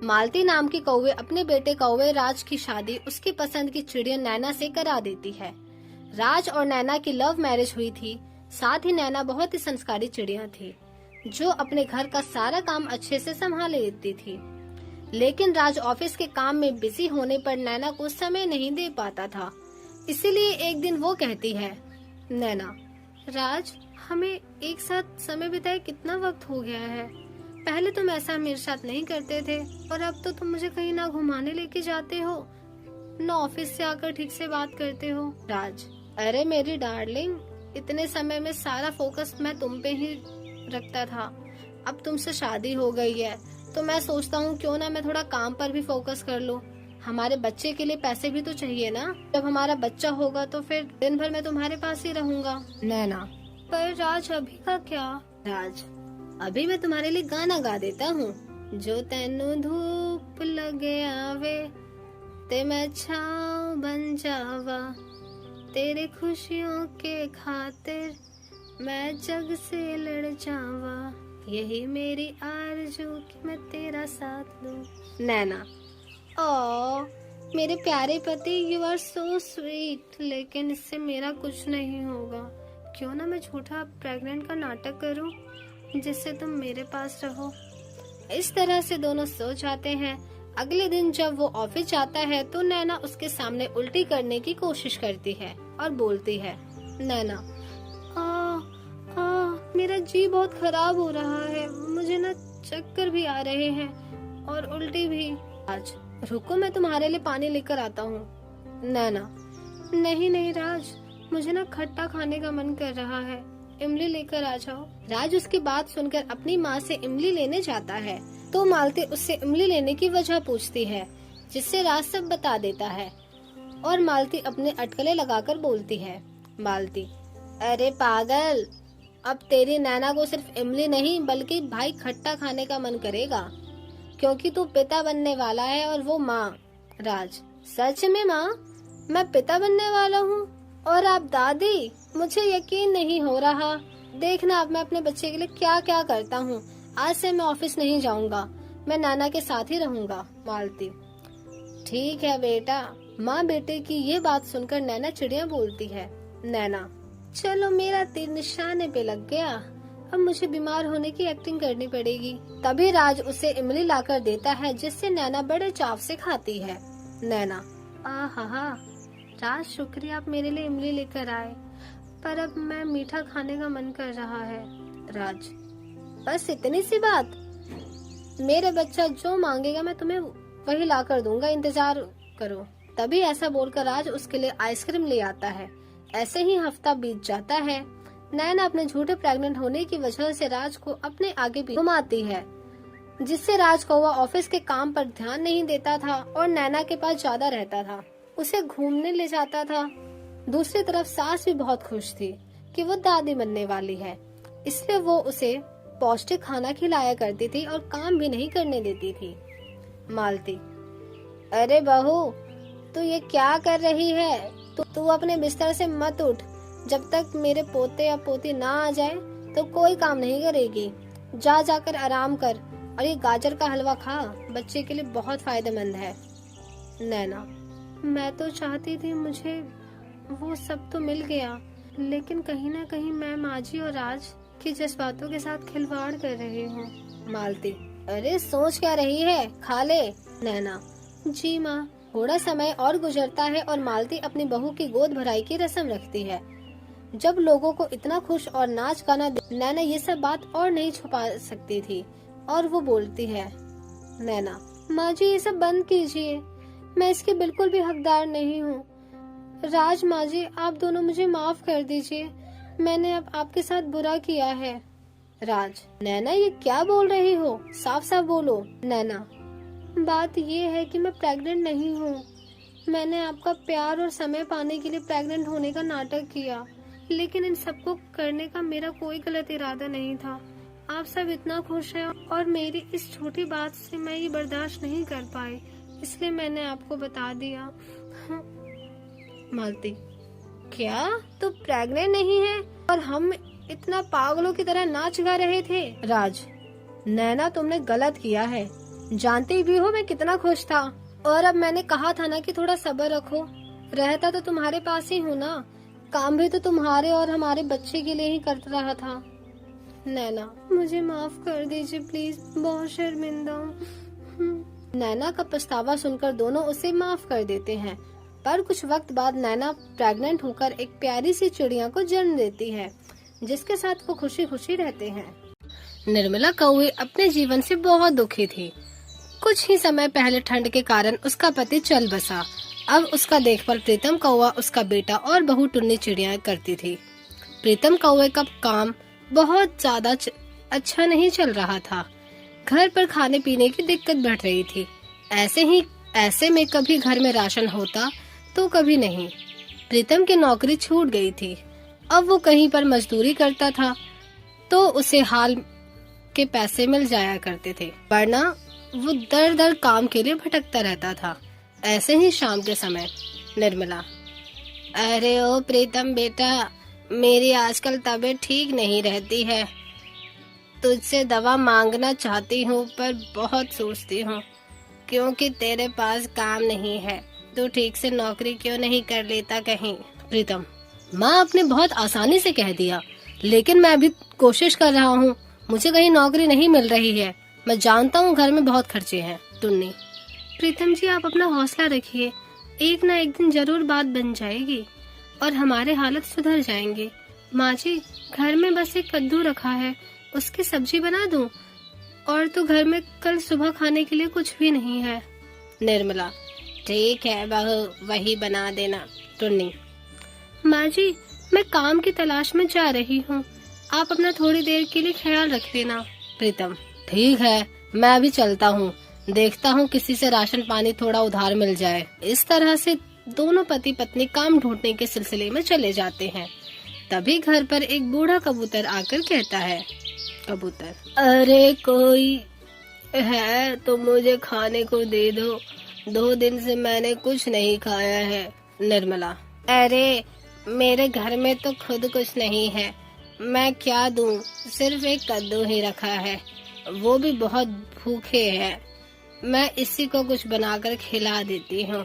मालती नाम की कौवे अपने बेटे कौवे राज की शादी उसकी पसंद की चिड़िया नैना से करा देती है। राज और नैना की लव मैरिज हुई थी। साथ ही नैना बहुत ही संस्कारी चिड़िया थी जो अपने घर का सारा काम अच्छे से संभाल लेती थी। लेकिन राज ऑफिस के काम में बिजी होने पर नैना को समय नहीं दे पाता था। इसीलिए एक दिन वो कहती है, नैना, राज, हमें एक साथ समय बिताए कितना वक्त हो गया है। पहले तुम ऐसा मेरे साथ नहीं करते थे और अब तो तुम मुझे कहीं ना घुमाने लेके जाते हो, न ऑफिस से आकर ठीक से बात करते हो। राज, अरे मेरी डार्लिंग, इतने समय में सारा फोकस मैं तुम पे ही रखता था। अब तुमसे शादी हो गई है तो मैं सोचता हूँ क्यों ना मैं थोड़ा काम पर भी फोकस कर लूँ। हमारे बच्चे के लिए पैसे भी तो चाहिए ना। जब हमारा बच्चा होगा तो फिर दिन भर मैं तुम्हारे पास ही रहूंगा। नैना, पर राज अभी का क्या? राज, अभी मैं तुम्हारे लिए गाना गा देता हूँ। जो तेनू धूप लगे आवे ते मैं छाँव बन जावा, तेरे खुशियों के खातिर मैं जग से लड़ जावा, यही मेरी आरज़ू कि मैं तेरा साथ दूं। नैना, ओ मेरे प्यारे पति, यू आर सो स्वीट, लेकिन इससे मेरा कुछ नहीं होगा। क्यों ना मैं झूठा प्रेग्नेंट का नाटक करूं जिससे तुम मेरे पास रहो। इस तरह से दोनों सो जाते हैं। अगले दिन जब वो ऑफिस जाता है तो नैना उसके सामने उल्टी करने की कोशिश करती है और बोलती है, नैना, मेरा जी बहुत खराब हो रहा है, मुझे ना चक्कर भी आ रहे हैं और उल्टी भी। राज, रुको, मैं तुम्हारे लिए पानी लेकर आता हूँ। नैना, नहीं नहीं राज, मुझे ना खट्टा खाने का मन कर रहा है, इमली लेकर आ जाओ। राज उसकी बात सुनकर अपनी माँ से इमली लेने जाता है तो मालती उससे इमली लेने की वजह पूछती है, जिससे राज सब बता देता है और मालती अपने अटकले लगाकर बोलती है, मालती, अरे पागल, अब तेरी नैना को सिर्फ इमली नहीं बल्कि भाई खट्टा खाने का मन करेगा क्योंकि तू पिता बनने वाला है और वो माँ। राज, सच में माँ, मैं पिता बनने वाला हूँ और आप दादी? मुझे यकीन नहीं हो रहा। देखना अब मैं अपने बच्चे के लिए क्या क्या करता हूँ। आज से मैं ऑफिस नहीं जाऊँगा, मैं नाना के साथ ही रहूँगा। मालती, ठीक है बेटा। माँ बेटे की ये बात सुनकर नैना चिड़िया बोलती है, नैना, चलो मेरा तीर निशाने पे लग गया, अब मुझे बीमार होने की एक्टिंग करनी पड़ेगी। तभी राज उसे इमली लाकर देता है जिससे नैना बड़े चाव से खाती है। नैना, आहा राज, शुक्रिया आप मेरे लिए इमली लेकर आए, पर अब मैं मीठा खाने का मन कर रहा है। राज, बस इतनी सी बात? मेरे बच्चा जो मांगेगा मैं तुम्हें वही ला कर दूंगा, इंतजार करो। तभी ऐसा बोलकर राज उसके लिए आइसक्रीम ले आता है। ऐसे ही हफ्ता बीत जाता है। नैना अपने झूठे प्रेग्नेंट होने की वजह से राज को अपने आगे भी घुमाती है, जिससे राज कौवा ऑफिस के काम पर ध्यान नहीं देता था और नैना के पास ज्यादा रहता था, उसे घूमने ले जाता था। दूसरी तरफ सास भी बहुत खुश थी कि वो दादी बनने वाली है, इसलिए वो उसे पौष्टिक खाना खिलाया करती थी और काम भी नहीं करने देती थी। मालती, अरे बहू, तू ये क्या कर रही है? तू अपने बिस्तर से मत उठ, जब तक मेरे पोते या पोती ना आ जाए तो कोई काम नहीं करेगी। जा जाकर आराम कर और ये गाजर का हलवा खा, बच्चे के लिए बहुत फायदेमंद है। नैना, मैं तो चाहती थी मुझे वो सब तो मिल गया, लेकिन कहीं ना कहीं मैं माजी और राज की जज्बातों के साथ खिलवाड़ कर रही हूँ। मालती, अरे सोच क्या रही है, खा ले। नैना, जी माँ। थोड़ा समय और गुजरता है और मालती अपनी बहू की गोद भराई की रस्म रखती है। जब लोगों को इतना खुश और नाच गाना नैना ये सब बात और नहीं छुपा सकती थी और वो बोलती है, नैना, माँ जी ये सब बंद कीजिए, मैं इसकी बिल्कुल भी हकदार नहीं हूँ। राज, माँ जी, आप दोनों मुझे माफ कर दीजिए, मैंने अब आपके साथ बुरा किया है। राज, नैना ये क्या बोल रही हो, साफ साफ बोलो। नैना, बात ये है कि मैं प्रेग्नेंट नहीं हूँ, मैंने आपका प्यार और समय पाने के लिए प्रेग्नेंट होने का नाटक किया, लेकिन इन सबको करने का मेरा कोई गलत इरादा नहीं था। आप सब इतना खुश हैं और मेरी इस छोटी बात से मैं ये बर्दाश्त नहीं कर पाई, इसलिए मैंने आपको बता दिया। मालती, क्या तू प्रेग्नेंट नहीं है और हम इतना पागलों की तरह नाच गा रहे थे? राज, नैना तुमने गलत किया है, जानती भी हो मैं कितना खुश था, और अब मैंने कहा था ना कि थोड़ा सब्र रखो। रहता तो तुम्हारे पास ही हूँ ना, काम भी तो तुम्हारे और हमारे बच्चे के लिए ही कर रहा था। नैना मुझे माफ कर दीजिए प्लीज, बहुत शर्मिंदा हूँ। नैना का पछतावा सुनकर दोनों उसे माफ कर देते हैं, पर कुछ वक्त बाद नैना प्रेग्नेंट होकर एक प्यारी सी चिड़िया को जन्म देती है, जिसके साथ वो खुशी खुशी रहते हैं। निर्मला कौवे अपने जीवन से बहुत दुखी थी। कुछ ही समय पहले ठंड के कारण उसका पति चल बसा। अब उसका देखभाल प्रीतम कौवा, उसका बेटा और बहू टुन्नी चिड़िया करती थी। प्रीतम कौवे का काम बहुत ज्यादा अच्छा नहीं चल रहा था। घर पर खाने पीने की दिक्कत बढ़ रही थी। ऐसे में कभी घर में राशन होता तो कभी नहीं। प्रीतम की नौकरी छूट गई थी। अब वो कहीं पर मजदूरी करता था तो उसे हाल के पैसे मिल जाया करते थे, वरना वो दर दर काम के लिए भटकता रहता था। ऐसे ही शाम के समय निर्मला, अरे ओ प्रीतम बेटा, मेरी आजकल तबीयत ठीक नहीं रहती है। तुझसे दवा मांगना चाहती हूँ पर बहुत सोचती हूँ, क्योंकि तेरे पास काम नहीं है। तू ठीक से नौकरी क्यों नहीं कर लेता कहीं? प्रीतम, माँ आपने बहुत आसानी से कह दिया, लेकिन मैं अभी कोशिश कर रहा हूँ। मुझे कहीं नौकरी नहीं मिल रही है। मैं जानता हूँ घर में बहुत खर्चे हैं। टुन्नी, प्रीतम जी आप अपना हौसला रखिए, एक ना एक दिन जरूर बात बन जाएगी और हमारे हालत सुधर जाएंगे। माँ जी, घर में बस एक कद्दू रखा है, उसकी सब्जी बना दूं? और तो घर में कल सुबह खाने के लिए कुछ भी नहीं है। निर्मला, ठीक है बहू, वही बना देना। टुन्नी, माँ जी मैं काम की तलाश में जा रही हूँ, आप अपना थोड़ी देर के लिए ख्याल रख लेना। प्रीतम, ठीक है, मैं अभी चलता हूँ, देखता हूँ किसी से राशन पानी थोड़ा उधार मिल जाए। इस तरह से दोनों पति पत्नी काम ढूंढने के सिलसिले में चले जाते हैं। तभी घर पर एक बूढ़ा कबूतर आकर कहता है, कबूतर, अरे कोई है तो मुझे खाने को दे दो, 2 दिन से मैंने कुछ नहीं खाया है। निर्मला, अरे मेरे घर में तो खुद कुछ नहीं है, मैं क्या दूं, सिर्फ एक कद्दू ही रखा है, वो भी बहुत भूखे हैं, मैं इसी को कुछ बनाकर खिला देती हूँ।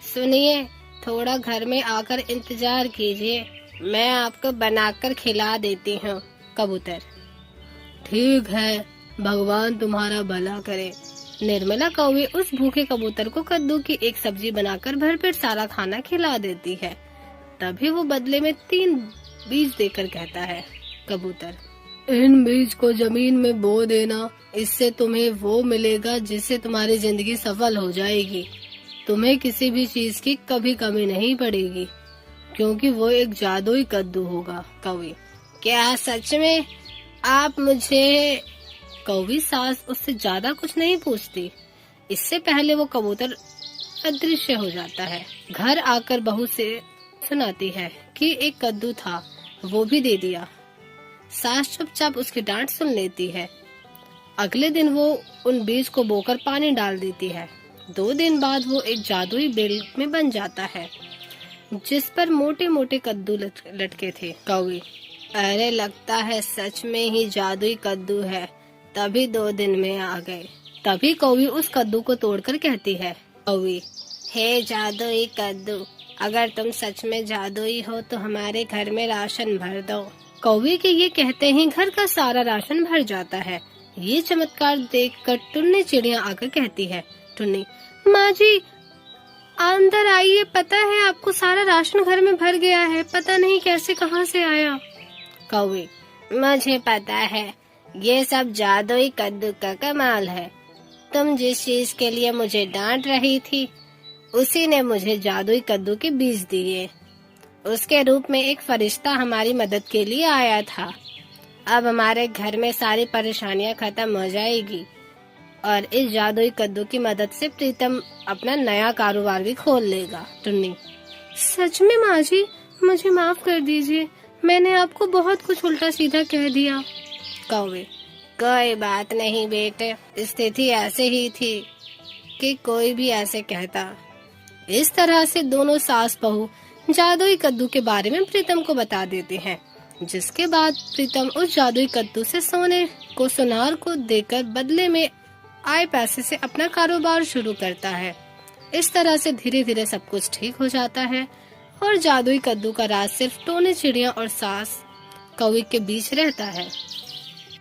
सुनिए, थोड़ा घर में आकर इंतजार कीजिए, मैं आपको बनाकर खिला देती हूँ। कबूतर, ठीक है, भगवान तुम्हारा भला करे। निर्मला कौवे उस भूखे कबूतर को कद्दू की एक सब्जी बनाकर भरपेट सारा खाना खिला देती है। तभी वो बदले में 3 बीज देकर कहता है, कबूतर, इन बीज को जमीन में बो देना, इससे तुम्हें वो मिलेगा जिससे तुम्हारी जिंदगी सफल हो जाएगी। तुम्हें किसी भी चीज की कभी कमी नहीं पड़ेगी, क्योंकि वो एक जादुई कद्दू होगा। कौवी, क्या सच में? आप मुझे? कौवी सास उससे ज्यादा कुछ नहीं पूछती। इससे पहले वो कबूतर अदृश्य हो जाता है। घर आकर बहू से सुनाती है कि एक कद्दू था, वो भी दे दिया। सास चुपचाप उसकी डांट सुन लेती है। अगले दिन वो उन बीज को बोकर पानी डाल देती है। 2 दिन बाद वो एक जादुई बेल में बन जाता है, जिस पर मोटे मोटे कद्दू लटके थे। कौवी, अरे लगता है सच में ही जादुई कद्दू है, तभी 2 दिन में आ गए। तभी कौवी उस कद्दू को तोड़कर कहती है, कौवी, हे जादुई कद्दू, अगर तुम सच में जादुई हो तो हमारे घर में राशन भर दो। कौवे के ये कहते ही घर का सारा राशन भर जाता है। ये चमत्कार देखकर टुन्नी चिड़िया आकर कहती है, टुन्नी, माँ जी अंदर आइए, पता है आपको सारा राशन घर में भर गया है, पता नहीं कैसे कहाँ से आया। कौवे, मुझे पता है, ये सब जादुई कद्दू का कमाल है। तुम जिस चीज के लिए मुझे डांट रही थी, उसी ने मुझे जादुई कद्दू के बीज दिए। उसके रूप में एक फरिश्ता हमारी मदद के लिए आया था। अब हमारे घर में सारी परेशानियां खत्म हो जाएगी और इस जादुई कद्दू की मदद से प्रीतम अपना नया कारोबार भी खोल लेगा। टुन्नी, सच में माँ जी, मुझे माफ कर दीजिए, मैंने आपको बहुत कुछ उल्टा सीधा कह दिया। कौवे, कोई बात नहीं बेटे, स्थिति ऐसे ही थी कि कोई भी ऐसे कहता। इस तरह से दोनों सास बहू जादुई कद्दू के बारे में प्रीतम को बता देते हैं, जिसके बाद प्रीतम उस जादुई कद्दू से सोने को सुनार को देकर बदले में आए पैसे से अपना कारोबार शुरू करता है। इस तरह से धीरे धीरे सब कुछ ठीक हो जाता है और जादुई कद्दू का राज सिर्फ टोनी चिड़िया और सास कौवे के बीच रहता है।